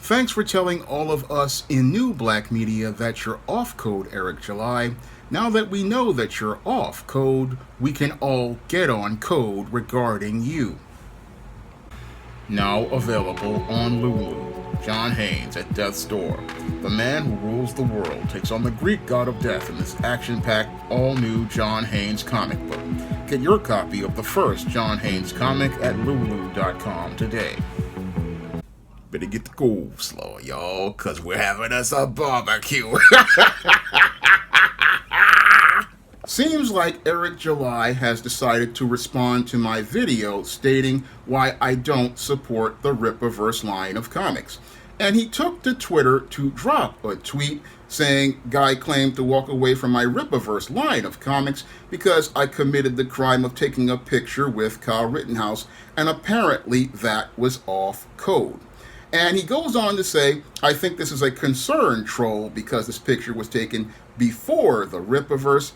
Thanks for telling all of us in new black media that you're off code, Eric July. Now that we know that you're off code, we can all get on code regarding you. Now available on Lulu, John Haynes at Death's Door. The man who rules the world takes on the Greek god of death in this action-packed, all-new John Haynes comic book. Get your copy of the first John Haynes comic at lulu.com today. Better get the go slow, y'all, because we're having us a barbecue. Seems like Eric July has decided to respond to my video stating why I don't support the Rippaverse line of comics. And he took to Twitter to drop a tweet saying guy claimed to walk away from my Rippaverse line of comics because I committed the crime of taking a picture with Kyle Rittenhouse, and apparently that was off code. And he goes on to say, I think this is a concerned troll because this picture was taken before the Rippaverse,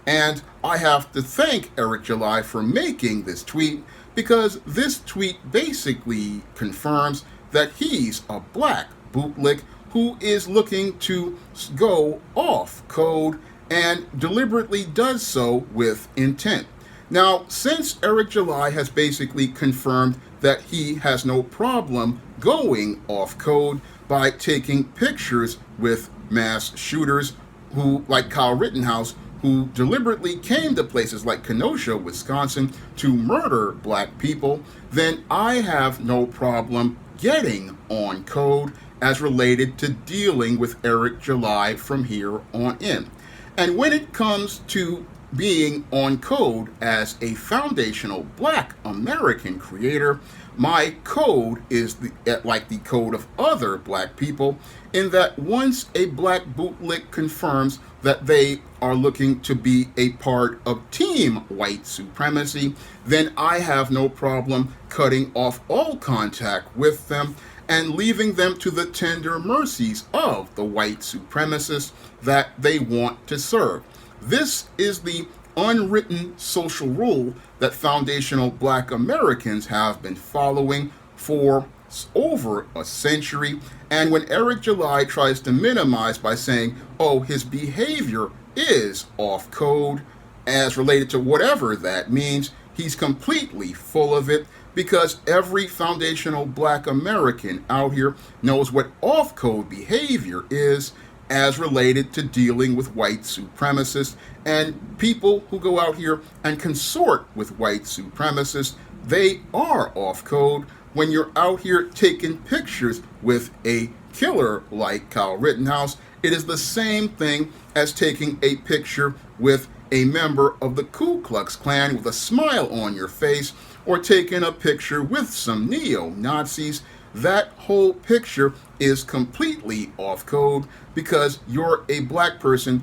and I have to thank Eric July for making this tweet because this tweet basically confirms that he's a black bootlick who is looking to go off code and deliberately does so with intent. Now, since Eric July has basically confirmed that he has no problem going off code by taking pictures with mass shooters who, like Kyle Rittenhouse, who deliberately came to places like Kenosha, Wisconsin to murder black people, then I have no problem getting on code as related to dealing with Eric July from here on in. And when it comes to being on code as a foundational black American creator, my code is like the code of other black people, in that once a black bootlick confirms that they are looking to be a part of team white supremacy, then I have no problem cutting off all contact with them and leaving them to the tender mercies of the white supremacists that they want to serve. This is the unwritten social rule that foundational black Americans have been following for over a century. And when Eric July tries to minimize by saying, oh, his behavior is off code as related to whatever that means, he's completely full of it, because every foundational black American out here knows what off code behavior is as related to dealing with white supremacists and people who go out here and consort with white supremacists. They are off code when you're out here taking pictures with a killer like Kyle Rittenhouse. It is the same thing as taking a picture with a member of the Ku Klux Klan with a smile on your face, or taking a picture with some neo-Nazis. That whole picture is completely off code because you're a black person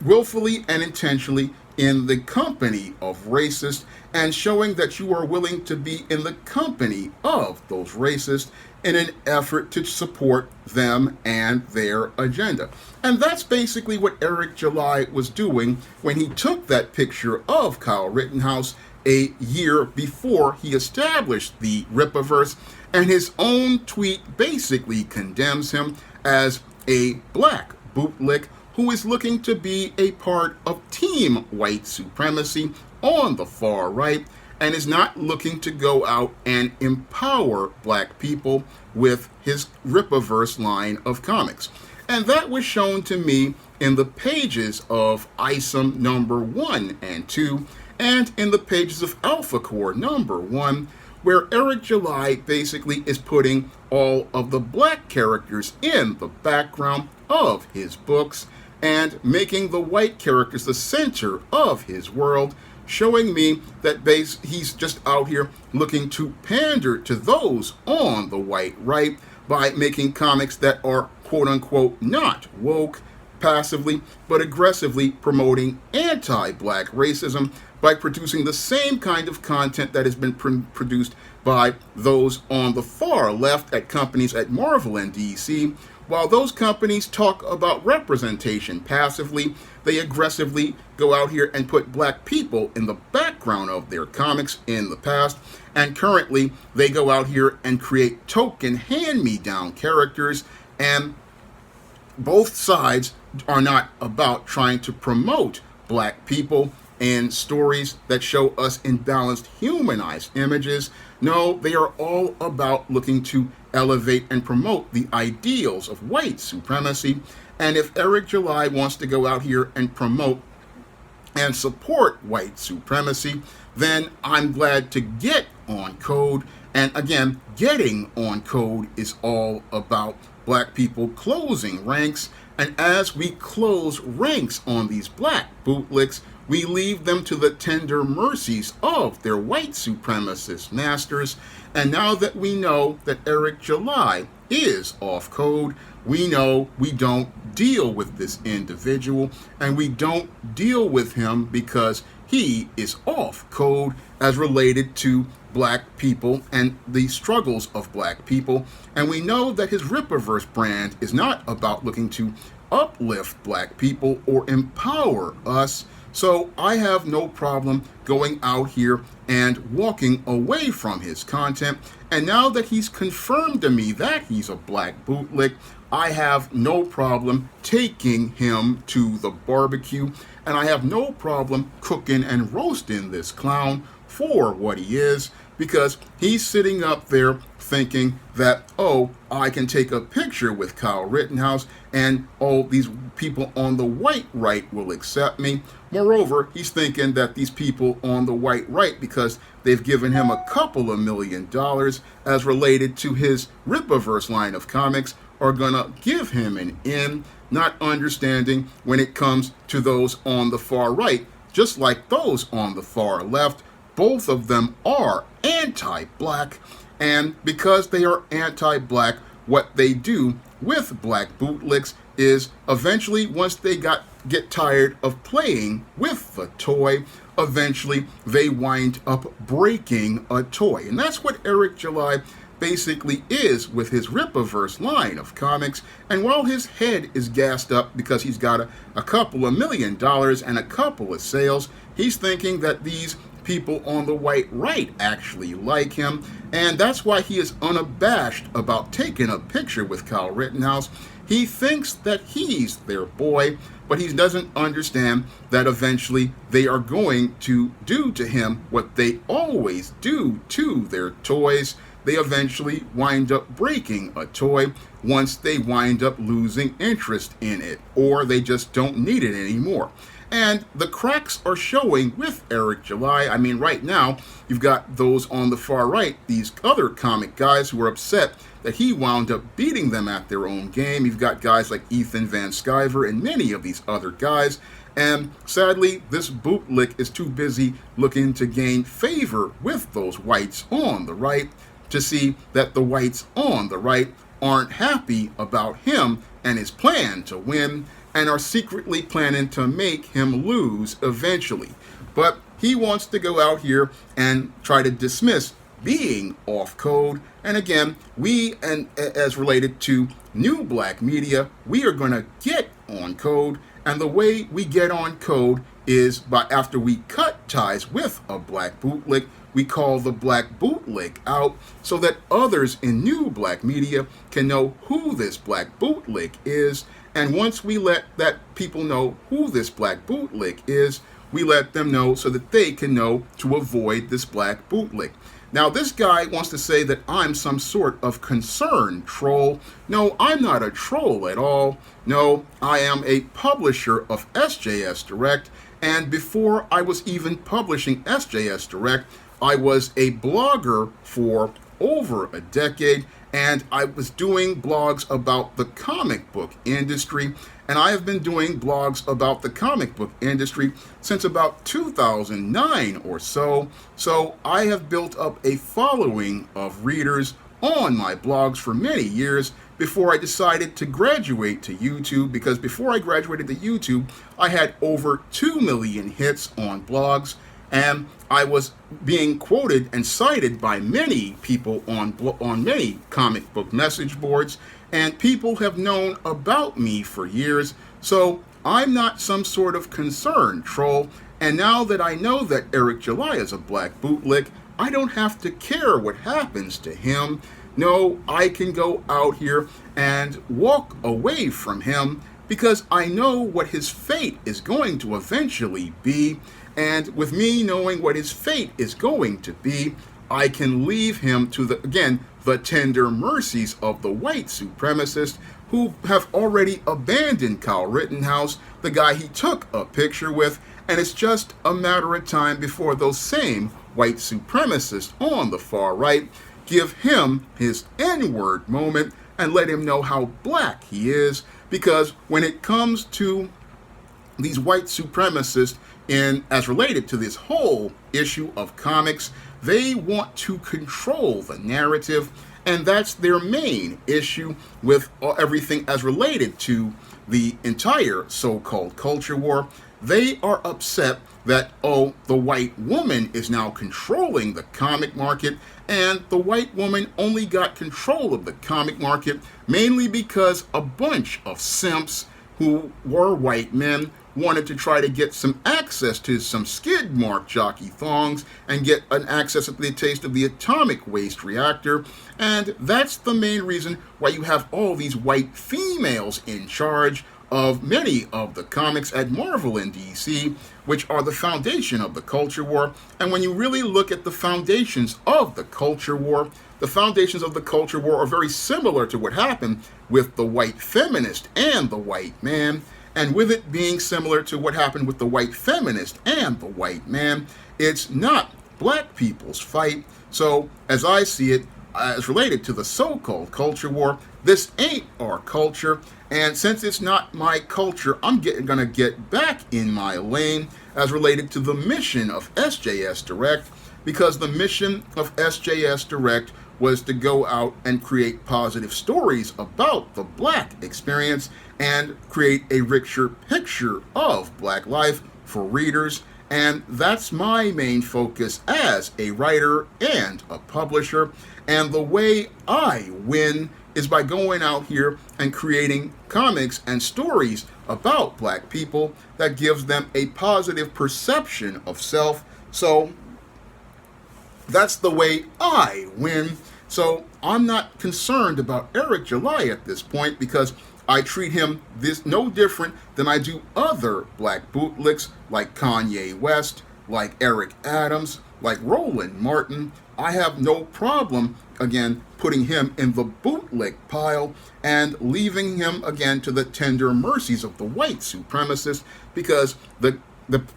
willfully and intentionally in the company of racists, and showing that you are willing to be in the company of those racists in an effort to support them and their agenda. And that's basically what Eric July was doing when he took that picture of Kyle Rittenhouse a year before he established the Rippaverse, and his own tweet basically condemns him as a black bootlick who is looking to be a part of team white supremacy on the far right, and is not looking to go out and empower black people with his Rippaverse line of comics. And that was shown to me in the pages of ISOM number 1 and 2, and in the pages of Alpha Core number 1, where Eric July basically is putting all of the black characters in the background of his books and making the white characters the center of his world, showing me that he's just out here looking to pander to those on the white right by making comics that are quote-unquote not woke, passively but aggressively promoting anti-black racism by producing the same kind of content that has been produced by those on the far left at companies at Marvel and DC, while those companies talk about representation passively, they aggressively go out here and put black people in the background of their comics in the past, and currently they go out here and create token hand-me-down characters, and both sides are not about trying to promote black people and stories that show us imbalanced, humanized images. No, they are all about looking to elevate and promote the ideals of white supremacy. And if Eric July wants to go out here and promote and support white supremacy, then I'm glad to get on code. And again, getting on code is all about black people closing ranks. And as we close ranks on these black bootlicks, we leave them to the tender mercies of their white supremacist masters. And now that we know that Eric July is off code, we know we don't deal with this individual, and we don't deal with him because he is off code as related to black people and the struggles of black people. And we know that his Rippaverse brand is not about looking to uplift black people or empower us. So I have no problem going out here and walking away from his content. And now that he's confirmed to me that he's a black bootlick, I have no problem taking him to the barbecue, and I have no problem cooking and roasting this clown for what he is, because he's sitting up there thinking that, oh, I can take a picture with Kyle Rittenhouse and, oh, these people on the white right will accept me. Moreover, he's thinking that these people on the white right, because they've given him a couple of $1 million as related to his Rippaverse line of comics, are gonna give him an in, not understanding when it comes to those on the far right, just like those on the far left, both of them are anti-black. And because they are anti-black, what they do with black bootlicks is eventually, once they get tired of playing with the toy, eventually they wind up breaking a toy. And that's what Eric July basically is with his Rippaverse line of comics. And while his head is gassed up because he's got a couple of $1 million and a couple of sales, he's thinking that these people on the white right actually like him, and that's why he is unabashed about taking a picture with Kyle Rittenhouse. He thinks that he's their boy, but he doesn't understand that eventually they are going to do to him what they always do to their toys. They eventually wind up breaking a toy once they wind up losing interest in it, or they just don't need it anymore. And the cracks are showing with Eric July. I mean, right now, you've got those on the far right, these other comic guys who are upset that he wound up beating them at their own game. You've got guys like Ethan Van Sciver and many of these other guys. And sadly, this bootlick is too busy looking to gain favor with those whites on the right to see that the whites on the right aren't happy about him and his plan to win, and are secretly planning to make him lose eventually. But he wants to go out here and try to dismiss being off code. And again, we, and as related to new black media, we are going to get on code. And the way we get on code is by, after we cut ties with a black bootlick, we call the black bootlick out so that others in new black media can know who this black bootlick is. And once we let that people know who this black bootlick is, we let them know so that they can know to avoid this black bootlick. Now, this guy wants to say that I'm some sort of concerned troll. No, I'm not a troll at all. No, I am a publisher of SJS Direct. And before I was even publishing SJS Direct, I was a blogger for over a decade, and I was doing blogs about the comic book industry, and I have been doing blogs about the comic book industry since about 2009 or so. So I have built up a following of readers on my blogs for many years before I decided to graduate to YouTube, because before I graduated to YouTube, I had over 2 million hits on blogs. And I was being quoted and cited by many people on many comic book message boards, and people have known about me for years, so I'm not some sort of concerned troll. And now that I know that Eric July is a black bootlick, I don't have to care what happens to him. No, I can go out here and walk away from him because I know what his fate is going to eventually be. And with me knowing what his fate is going to be, I can leave him to the tender mercies of the white supremacists who have already abandoned Kyle Rittenhouse, the guy he took a picture with, and it's just a matter of time before those same white supremacists on the far right give him his N-word moment and let him know how black he is, because when it comes to these white supremacists as related to this whole issue of comics, they want to control the narrative, and that's their main issue with everything as related to the entire so-called culture war. They are upset that, the white woman is now controlling the comic market, and the white woman only got control of the comic market mainly because a bunch of simps who were white men wanted to try to get some access to some skid mark jockey thongs and get an access at the taste of the atomic waste reactor. And that's the main reason why you have all these white females in charge of many of the comics at Marvel and DC, which are the foundation of the culture war. And when you really look at the foundations of the culture war, the foundations of the culture war are very similar to what happened with the white feminist and the white man. And with it being similar to what happened with the white feminist and the white man, it's not black people's fight. So, as I see it, as related to the so-called culture war, this ain't our culture. And since it's not my culture, I'm gonna get back in my lane as related to the mission of SJS Direct, because the mission of SJS Direct was to go out and create positive stories about the black experience and create a richer picture of black life for readers. And that's my main focus as a writer and a publisher. And the way I win is by going out here and creating comics and stories about black people that gives them a positive perception of self. So that's the way I win. So I'm not concerned about Eric July at this point, because I treat him no different than I do other black bootlicks like Kanye West, like Eric Adams, like Roland Martin. I have no problem, again, putting him in the bootlick pile and leaving him, again, to the tender mercies of the white supremacists, because the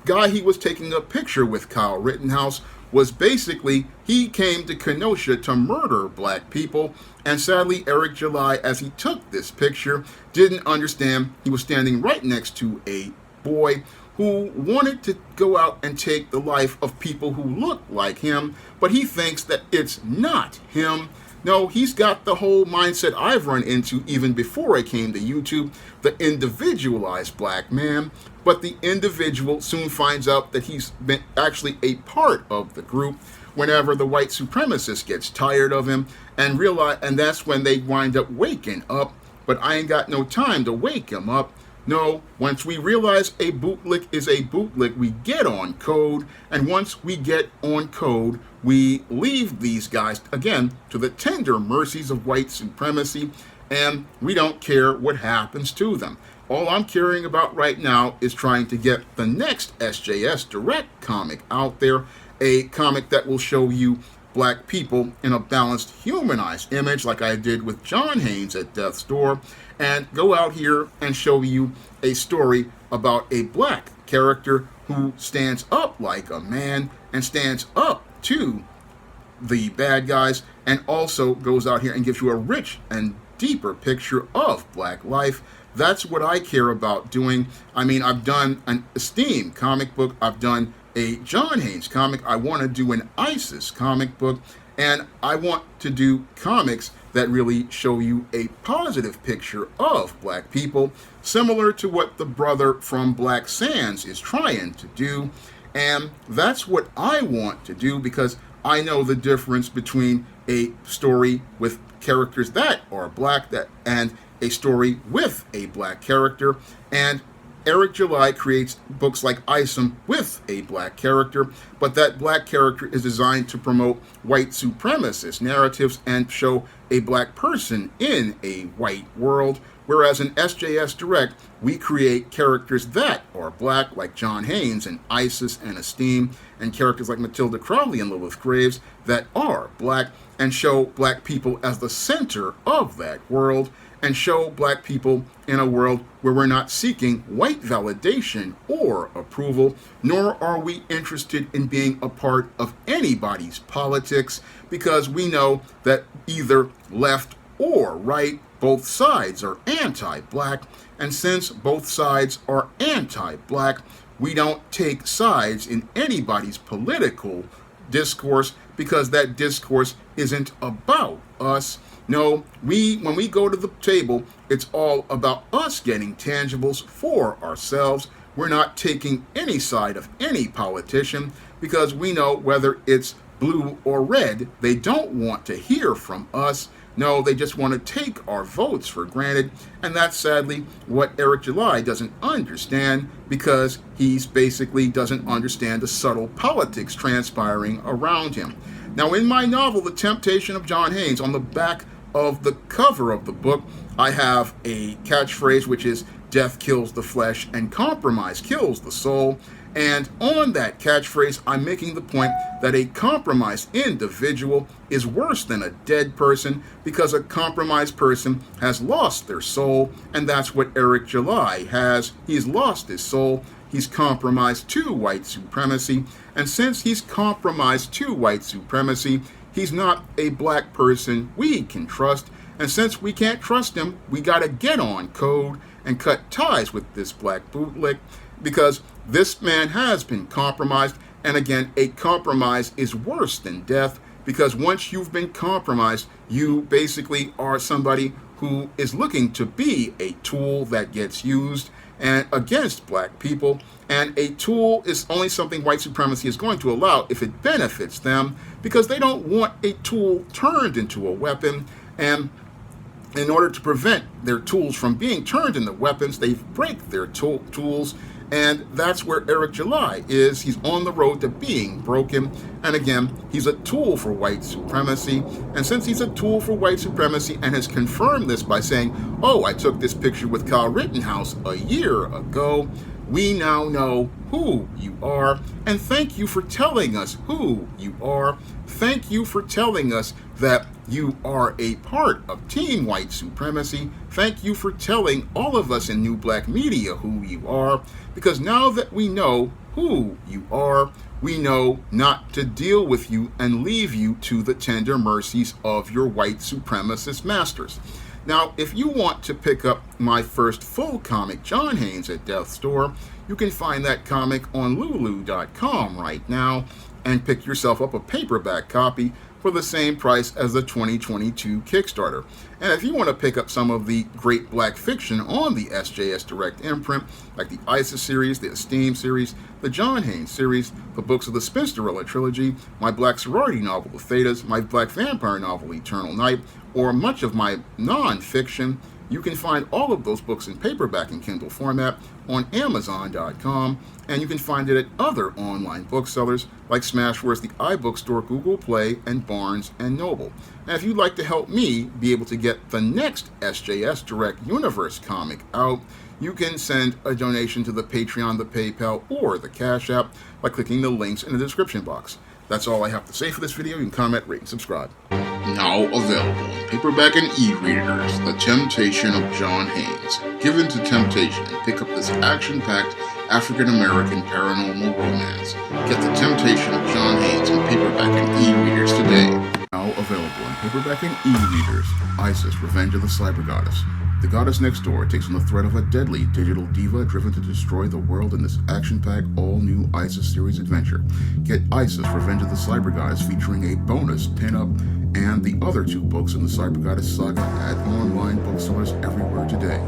guy he was taking a picture with, Kyle Rittenhouse, was basically, he came to Kenosha to murder black people, and sadly Eric July, as he took this picture, didn't understand he was standing right next to a boy who wanted to go out and take the life of people who look like him, but he thinks that it's not him. No, he's got the whole mindset I've run into even before I came to YouTube, the individualized black man. But the individual soon finds out that he's been actually a part of the group whenever the white supremacist gets tired of him and that's when they wind up waking up. But I ain't got no time to wake him up. No, once we realize a bootlick is a bootlick, we get on code, and once we get on code, we leave these guys, again, to the tender mercies of white supremacy, and we don't care what happens to them. All I'm caring about right now is trying to get the next SJS Direct comic out there, a comic that will show you black people in a balanced, humanized image like I did with John Haynes at Death's Door, and go out here and show you a story about a black character who stands up like a man and stands up to the bad guys, and also goes out here and gives you a rich and deeper picture of black life. That's what I care about doing. I mean, I've done an Esteem comic book, I've done a John Haynes comic, I want to do an ISIS comic book, and I want to do comics that really show you a positive picture of black people, similar to what the brother from Black Sands is trying to do. And that's what I want to do because I know the difference between a story with characters that are black and a story with a black character. And Eric July creates books like Isom with a black character, but that black character is designed to promote white supremacist narratives and show a black person in a white world. Whereas in SJS Direct, we create characters that are black, like John Haynes and Isis and Esteem, and characters like Matilda Crowley and Lilith Graves that are black, and show black people as the center of that world, and show black people in a world where we're not seeking white validation or approval, nor are we interested in being a part of anybody's politics, because we know that either left or right, both sides are anti-black, and since both sides are anti-black, we don't take sides in anybody's political discourse because that discourse isn't about us. No, when we go to the table, it's all about us getting tangibles for ourselves. We're not taking any side of any politician because we know whether it's blue or red, they don't want to hear from us. No, they just want to take our votes for granted, and that's sadly what Eric July doesn't understand because he's basically doesn't understand the subtle politics transpiring around him. Now, in my novel, The Temptation of John Haynes, on the back of the cover of the book, I have a catchphrase which is "Death kills the flesh and compromise kills the soul." And on that catchphrase, I'm making the point that a compromised individual is worse than a dead person because a compromised person has lost their soul, and that's what Eric July has. He's lost his soul. He's compromised to white supremacy, and since he's compromised to white supremacy, he's not a black person we can trust, and since we can't trust him, we gotta get on code and cut ties with this black bootlick, because this man has been compromised, and again, a compromise is worse than death, because once you've been compromised, you basically are somebody who is looking to be a tool that gets used and against black people, and a tool is only something white supremacy is going to allow if it benefits them, because they don't want a tool turned into a weapon, and in order to prevent their tools from being turned into weapons, they break their tools, and that's where Eric July is. He's on the road to being broken, and again, he's a tool for white supremacy, and since he's a tool for white supremacy and has confirmed this by saying, "Oh, I took this picture with Kyle Rittenhouse a year ago," we now know who you are, and thank you for telling us who you are. Thank you for telling us that you are a part of Team White Supremacy. Thank you for telling all of us in New Black Media who you are, because now that we know who you are, we know not to deal with you and leave you to the tender mercies of your white supremacist masters. Now, if you want to pick up my first full comic, John Haynes at Death's Door, you can find that comic on Lulu.com right now and pick yourself up a paperback copy for the same price as the 2022 Kickstarter. And if you want to pick up some of the great black fiction on the SJS Direct imprint, like the Isis series, the Esteem series, the John Haynes series, the books of the Spinsterella trilogy, my black sorority novel, The Thetas, my black vampire novel, Eternal Night, or much of my non-fiction, you can find all of those books in paperback and Kindle format on Amazon.com, and you can find it at other online booksellers like Smashwords, the iBookstore, Google Play, and Barnes & Noble. And if you'd like to help me be able to get the next SJS Direct Universe comic out, you can send a donation to the Patreon, the PayPal, or the Cash App by clicking the links in the description box. That's all I have to say for this video. You can comment, rate, and subscribe. Now available in paperback and e-readers, The Temptation of John Haynes. Give in to temptation and pick up this action-packed African-American paranormal romance. Get The Temptation of John Haynes in paperback and e-readers today. Now available in paperback and e-readers, Isis, Revenge of the Cyber Goddess. The goddess next door takes on the threat of a deadly digital diva driven to destroy the world in this action-packed, all-new Isis series adventure. Get Isis, Revenge of the Cyber Goddess featuring a bonus pin-up and the other 2 books in the Cyber Goddess saga at online booksellers everywhere today.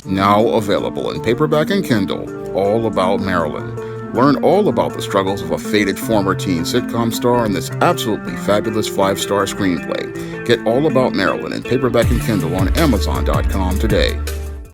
Now available in paperback and Kindle, All About Marilyn. Learn all about the struggles of a faded former teen sitcom star in this absolutely fabulous 5-star screenplay. Get All About Marilyn in paperback and Kindle on Amazon.com today.